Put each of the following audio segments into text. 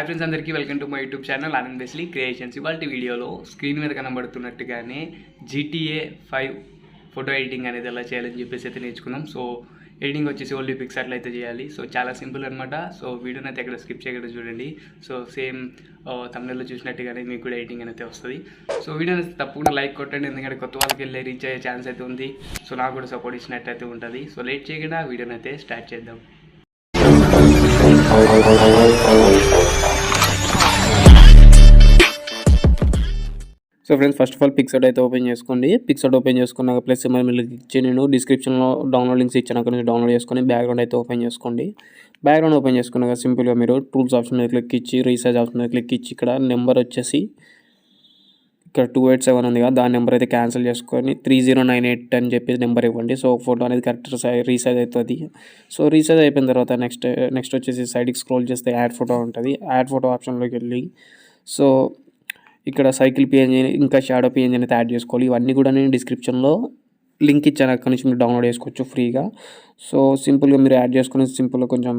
Hi friends, అందరికీ welcome to my YouTube channel Anand Wesley creations. ఇవాళ వీడియోలో స్క్రీన్ మీద కనబడుతున్నట్టుగానే GTA 5 ఫోటో ఎడిటింగ్ అనేది ఎలా చేయాలని చెప్పేసి అయితే నేర్చుకుందాం. సో ఎడిటింగ్ వచ్చేసి ఓన్లీ పిక్సార్ట్లో అయితే చేయాలి. సో చాలా సింపుల్ అనమాట. సో వీడియోని అయితే ఎక్కడ స్కిప్ చేయకుండా చూడండి. సో సేమ్ తమిళలో చూసినట్టుగానే మీకు కూడా ఎడిటింగ్ అయితే వస్తుంది. సో వీడియోని తప్పకుండా లైక్ కొట్టండి, ఎందుకంటే కొత్త వాళ్ళకి వెళ్ళి రీచ్ అయ్యే ఛాన్స్ అయితే ఉంది. సో నాకు కూడా సపోర్ట్ ఇచ్చినట్టు అయితే ఉంటుంది. సో లేట్ చేయకుండా వీడియోని అయితే స్టార్ట్ చేద్దాం. So friends, first of all Picsart అయితే ఓపెన్ చేసుకోండి. పిక్సార్ట్ ఓపెన్ చేసుకున్నాక ప్లస్ మీరు ఇచ్చి నేను డిస్క్రిప్షన్లో డౌన్లోడ్ లింక్స్ ఇచ్చాను, అక్కడ నుంచి డౌన్లోడ్ చేసుకొని బ్యాక్గ్రౌండ్ అయితే ఓపెన్ చేసుకోండి. బ్యాక్గ్రౌండ్ ఓపెన్ చేసుకున్నాక సింపుల్గా మీరు టూల్స్ ఆప్షన్ మీద క్లిక్ ఇచ్చి రీసైజ్ ఆప్షన్ మీద క్లిక్ ఇచ్చి ఇక్కడ నెంబర్ వచ్చేసి ఇక్కడ 287 ఉంది కదా, దాని నెంబర్ అయితే క్యాన్సిల్ చేసుకొని 3098 అని చెప్పి నెంబర్ ఇవ్వండి. సో ఫోటో అనేది కరెక్ట్ రీసైజ్ అవుతుంది. సో రీసైజ్ అయిపోయిన తర్వాత నెక్స్ట్ వచ్చేసి సైడ్కి స్క్రోల్ చేస్తే యాడ్ ఫోటో ఉంటుంది. యాడ్ ఫోటో ఆప్షన్లోకి వెళ్ళి సో ఇక్కడ సైకిల్ పిఎన్జీ ఇంకా షాడో పిఎన్జీ అయితే యాడ్ చేసుకోవాలి. ఇవన్నీ కూడా నేను డిస్క్రిప్షన్లో లింక్ ఇచ్చాను, అక్కడ నుంచి మీరు డౌన్లోడ్ చేసుకోవచ్చు ఫ్రీగా. సో సింపుల్గా మీరు యాడ్ చేసుకుని సింపుల్గా కొంచెం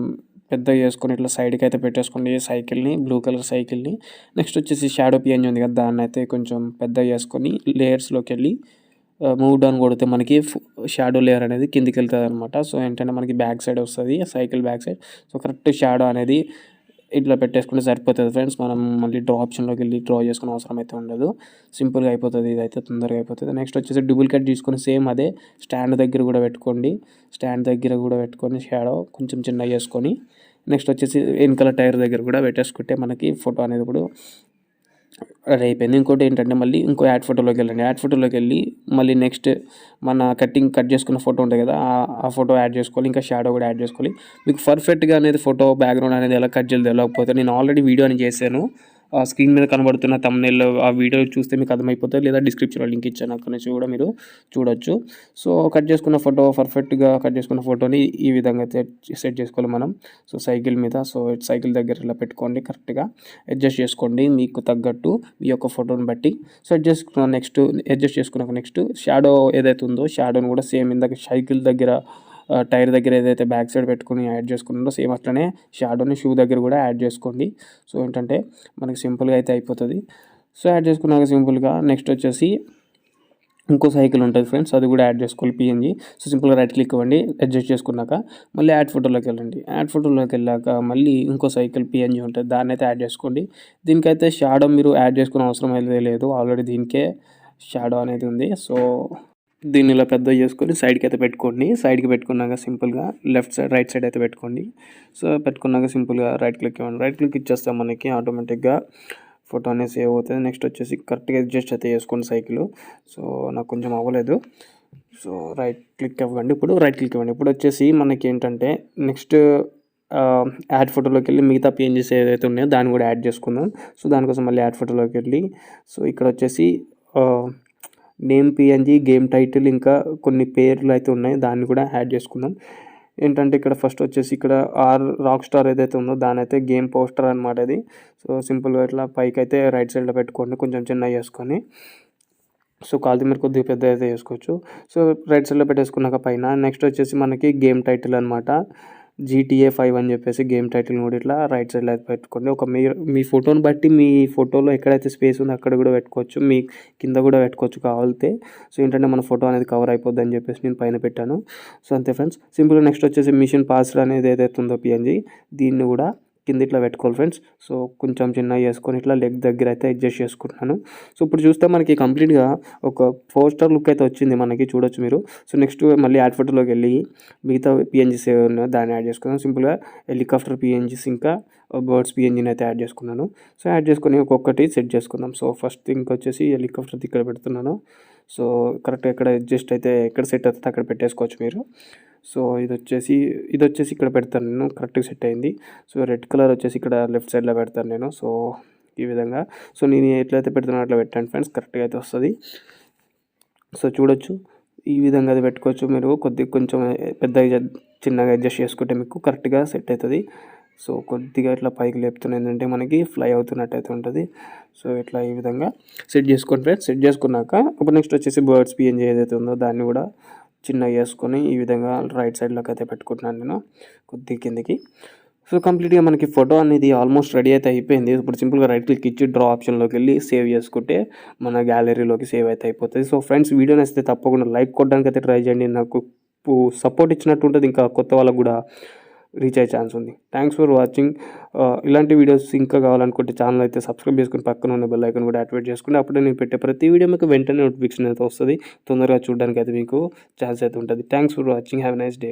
పెద్దగా చేసుకొని ఇట్లా సైడ్కి అయితే పెట్టేసుకోండి సైకిల్ని, బ్లూ కలర్ సైకిల్ని. నెక్స్ట్ వచ్చేసి షాడో పిఎన్జీ ఉంది కదా, దాన్ని అయితే కొంచెం పెద్దగా చేసుకొని లేయర్స్లోకి వెళ్ళి మూవ్ డౌన్ కొడితే మనకి షాడో లేయర్ అనేది కిందికి వెళ్తుంది అనమాట. సో ఏంటంటే మనకి బ్యాక్ సైడ్ వస్తుంది, cycle back side. So correct shadow అనేది ఇట్లా పెట్టేసుకుంటే సరిపోతుంది ఫ్రెండ్స్. మనం మళ్ళీ డ్రా ఆప్షన్లోకి వెళ్ళి డ్రా చేసుకునే అవసరం అయితే ఉండదు, సింపుల్గా అయిపోతుంది. ఇదైతే తొందరగా అయిపోతుంది. నెక్స్ట్ వచ్చేసి డూప్లికేట్ తీసుకొని సేమ్ అదే స్టాండ్ దగ్గర కూడా పెట్టుకోండి. స్టాండ్ దగ్గర కూడా పెట్టుకొని షాడో కొంచెం చిన్నగా చేసుకొని నెక్స్ట్ వచ్చేసి వెనకాల టైర్ దగ్గర కూడా పెట్టేసుకుంటే మనకి ఫోటో అనేది కూడా రెడీ అయిపోయింది. ఇంకోటి ఏంటంటే మళ్ళీ ఇంకో యాడ్ ఫోటోలోకి వెళ్ళండి. యాడ్ ఫోటోలోకి వెళ్ళి మళ్ళీ నెక్స్ట్ మన కట్ చేసుకున్న ఫోటో ఉంటుంది కదా, ఆ ఫోటో యాడ్ చేసుకోవాలి. ఇంకా షాడో కూడా యాడ్ చేసుకోవాలి. మీకు పర్ఫెక్ట్గా అనేది ఫోటో బ్యాక్గ్రౌండ్ అనేది ఎలా కట్ చేయాలి తెలియకపోతే నేను ఆల్రెడీ వీడియో అని చేశాను. స్క్రీన్ మీద కనబడుతున్న thumbnail ఆ వీడియో చూస్తే మీకు అర్థమైపోతుంది, లేదా డిస్క్రిప్షన్లో లింక్ ఇచ్చాను, అక్కడ నుంచి కూడా మీరు చూడొచ్చు. సో కట్ చేసుకున్న ఫోటో పర్ఫెక్ట్గా కట్ చేసుకున్న ఫోటోని ఈ విధంగా సెట్ చేసుకోవాలి మనం. సో సైకిల్ మీద సో సైకిల్ దగ్గర ఇలా పెట్టుకోండి, కరెక్ట్గా అడ్జస్ట్ చేసుకోండి మీకు తగ్గట్టు మీ యొక్క ఫోటోని బట్టి. సో అడ్జస్ట్ చేసుకున్నాక నెక్స్ట్ షాడో ఏదైతే ఉందో షాడోని కూడా సేమ్ ఇందాక సైకిల్ దగ్గర టైర్ దగ్గర ఏదైతే బ్యాక్ సైడ్ పెట్టుకుని యాడ్ చేసుకున్నారో సేమ్ అట్లనే షాడోని షూ దగ్గర కూడా యాడ్ చేసుకోండి. సో ఏంటంటే మనకి సింపుల్గా అయితే అయిపోతుంది. సో యాడ్ చేసుకున్నాక సింపుల్గా నెక్స్ట్ వచ్చేసి ఇంకో సైకిల్ ఉంటుంది ఫ్రెండ్స్, అది కూడా యాడ్ చేసుకోవాలి పిఎన్జీ. సో సింపుల్గా రైట్ క్లిక్ ఇవ్వండి, అడ్జస్ట్ చేసుకున్నాక మళ్ళీ యాడ్ ఫోటోలోకి వెళ్ళండి. యాడ్ ఫోటోలోకి వెళ్ళాక మళ్ళీ ఇంకో సైకిల్ పిఎన్జీ ఉంటుంది, దాన్ని అయితే యాడ్ చేసుకోండి. దీనికైతే షాడో మీరు యాడ్ చేసుకునే అవసరం అయితే లేదు, ఆల్రెడీ దీనికే షాడో అనేది ఉంది. సో దీన్ని ఇలా పెద్ద చేసుకొని సైడ్కి అయితే పెట్టుకోండి. సైడ్కి పెట్టుకున్నాక సింపుల్గా లెఫ్ట్ సైడ్ రైట్ సైడ్ అయితే పెట్టుకోండి. సో పెట్టుకున్నాక సింపుల్గా రైట్ క్లిక్ ఇవ్వండి. రైట్ క్లిక్ ఇచ్చేస్తాం మనకి ఆటోమేటిక్గా ఫోటో అనేది సేవ్ అవుతుంది. నెక్స్ట్ వచ్చేసి కరెక్ట్గా అడ్జస్ట్ అయితే చేసుకోండి సైకిల్. సో నాకు కొంచెం అవ్వలేదు. సో రైట్ క్లిక్ ఇవ్వండి, ఇప్పుడు రైట్ క్లిక్ ఇవ్వండి. ఇప్పుడు వచ్చేసి మనకి ఏంటంటే నెక్స్ట్ యాడ్ ఫోటోలోకి వెళ్ళి మిగతా పిఎన్జీస్ ఏదైతే ఉన్నాయో దాన్ని కూడా యాడ్ చేసుకుందాం. సో దానికోసం మళ్ళీ యాడ్ ఫోటోలోకి వెళ్ళి సో ఇక్కడ వచ్చేసి నేమ్ పిఎన్జీ, గేమ్ టైటిల్, ఇంకా కొన్ని పేర్లు అయితే ఉన్నాయి, దాన్ని కూడా యాడ్ చేసుకుందాం. ఏంటంటే ఇక్కడ ఫస్ట్ వచ్చేసి ఇక్కడ రాక్ స్టార్ ఏదైతే ఉందో దాని అయితే గేమ్ పోస్టర్ అనమాట ఇది. సో సింపుల్గా ఇట్లా పైకి అయితే రైట్ సైడ్లో పెట్టుకోండి, కొంచెం చిన్నగా చేసుకొని. సో కాల్తి మీరు కొద్దిగా పెద్ద అయితే చేసుకోవచ్చు. సో రైట్ సైడ్లో పెట్టేసుకున్నాక పైన నెక్స్ట్ వచ్చేసి మనకి గేమ్ టైటిల్ అనమాట, GTA 5 అని చెప్పేసి గేమ్ టైటిల్ కూడా ఇట్లా రైట్ సైడ్లో అయితే పెట్టుకోండి. మీ ఫోటోని బట్టి మీ ఫోటోలో ఎక్కడైతే స్పేస్ ఉందో అక్కడ కూడా పెట్టుకోవచ్చు, మీ కింద కూడా పెట్టుకోవచ్చు కావాలితే. సో ఏంటంటే మన ఫోటో అనేది కవర్ అయిపోద్ది అని చెప్పేసి నేను పైన పెట్టాను. సో అంతే ఫ్రెండ్స్, సింపుల్గా నెక్స్ట్ వచ్చేసి మిషన్ పాస్వర్డ్ అనేది ఏదైతే ఉందో పిఎన్జీ, దీన్ని కూడా కింద ఇట్లా పెట్టుకోవాలి ఫ్రెండ్స్. సో కొంచెం చిన్నగా చేసుకొని ఇట్లా లెగ్ దగ్గర అయితే అడ్జస్ట్ చేసుకుంటున్నాను. సో ఇప్పుడు చూస్తే మనకి కంప్లీట్గా ఒక పోస్టర్ లుక్ అయితే వచ్చింది మనకి, చూడొచ్చు మీరు. సో నెక్స్ట్ మళ్ళీ యాడ్ ఫోటోలోకి వెళ్ళి మిగతా పిఎన్జీస్ ఏమన్నా దాన్ని యాడ్ చేసుకున్నాను. సింపుల్గా హెలికాప్టర్ పిఎన్జీస్ ఇంకా బర్డ్స్ పిఎన్జీని అయితే యాడ్ చేసుకున్నాను. సో యాడ్ చేసుకొని ఒక్కొక్కటి సెట్ చేసుకుందాం. సో ఫస్ట్ థింగ్ వచ్చేసి హెలికాప్టర్ ఇక్కడ పెడుతున్నాను. సో కరెక్ట్గా ఎక్కడ అడ్జస్ట్ అయితే ఎక్కడ సెట్ అవుతుంది అక్కడ పెట్టేసుకోవచ్చు మీరు. సో ఇది వచ్చేసి ఇక్కడ పెడతాను నేను, కరెక్ట్గా సెట్ అయింది. సో రెడ్ కలర్ వచ్చేసి ఇక్కడ లెఫ్ట్ సైడ్లో పెడతాను నేను. సో ఈ విధంగా సో నేను ఎట్లయితే పెడుతున్నానో అట్లా పెట్టండి ఫ్రెండ్స్, కరెక్ట్గా అయితే వస్తుంది. సో చూడొచ్చు ఈ విధంగా అది పెట్టుకోవచ్చు మీరు. కొంచెం పెద్దగా చిన్నగా అడ్జస్ట్ చేసుకుంటే మీకు కరెక్ట్గా సెట్ అవుతుంది. సో కొద్దిగా ఇట్లా పైకి లేపుతున్నా ఏంటంటే మనకి ఫ్లై అవుతున్నట్టు అయితే ఉంటుంది. సో ఇట్లా ఈ విధంగా సెట్ చేసుకోండి ఫ్రెండ్స్. సెట్ చేసుకున్నాక ఇప్పుడు నెక్స్ట్ వచ్చేసి బర్డ్స్ పిఎన్జీ ఏదైతే ఉందో దాన్ని కూడా చిన్నగా చేసుకొని ఈ విధంగా రైట్ సైడ్లోకి అయితే పెట్టుకుంటున్నాను నేను కొద్ది కిందికి. సో సో కంప్లీట్గా మనకి ఫోటో అనేది ఆల్మోస్ట్ రెడీ అయితే అయిపోయింది. ఇప్పుడు సింపుల్గా రైట్ క్లిక్ ఇచ్చి డ్రా ఆప్షన్లోకి వెళ్ళి సేవ్ చేసుకుంటే మన గ్యాలరీలోకి సేవ్ అయితే అయిపోతుంది. సో ఫ్రెండ్స్, వీడియో నచ్చితే తప్పకుండా లైక్ కొట్టడానికి అయితే ట్రై చేయండి. నాకు సపోర్ట్ ఇచ్చినట్టు ఉంటుంది, ఇంకా కొత్త వాళ్ళకు కూడా రీచ్ అయ్యే ఛాన్స్ ఉంది. Thanks for watching. ఇలాంటి వీడియోస్ ఇంకా కావాలనుకుంటే ఛానల్ అయితే సబ్స్క్రైబ్ చేసుకుని పక్కన ఉన్న బెల్ ఐకాన్ కూడా యాక్టివేట్ చేసుకుని అప్పుడే నేను పెట్టే ప్రతి వీడియో మీకు వెంటనే నోటిఫికేషన్ అయితే వస్తుంది. తొందరగా చూడడానికి అయితే మీకు ఛాన్స్ అయితే ఉంటుంది. Thanks for watching. Have a nice day.